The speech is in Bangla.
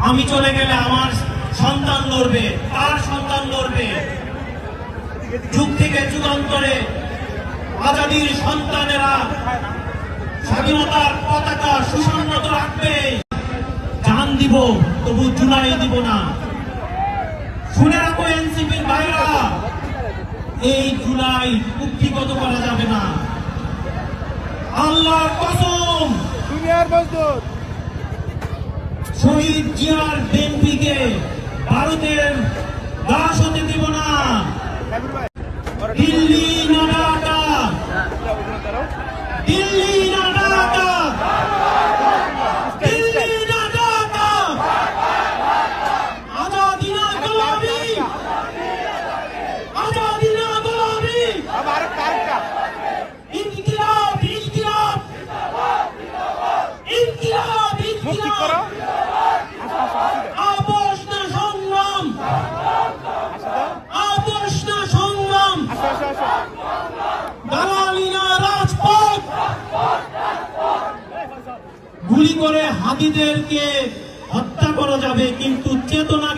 আমি চলে গেলে আমার সন্তান লড়বে, তার সন্তান লড়বে। যুগ থেকে যুগান্তরে আজাদির সন্তানেরা স্বাধীনতার পতাকা সুসংহত রাখবে। জান দিব তবু জুলাই দিব না। শুনে রাখো এনসিপির ভাইরা, এই জুলাই কুক্ষিগত করা যাবে না। আল্লাহর কসম, শহীদ জিয়ার বিএনপিকে ভারতের দাস হতে দিব না। দিল্লি না ঢাকা, দিল্লি না ঢাকা, দিল্লি না ঢাকা, আজাদি না গোলামি, আজাদি না গোলামি, ইনকিলাব ইনকিলাব, ইনকিলাব ইনকিলাব, আপোষ না সংগ্রাম, আপোষ না সংগ্রাম, দালালি না রাজপথ। গুলি করে হাতিদেরকে হত্যা করা যাবে, কিন্তু চেতনা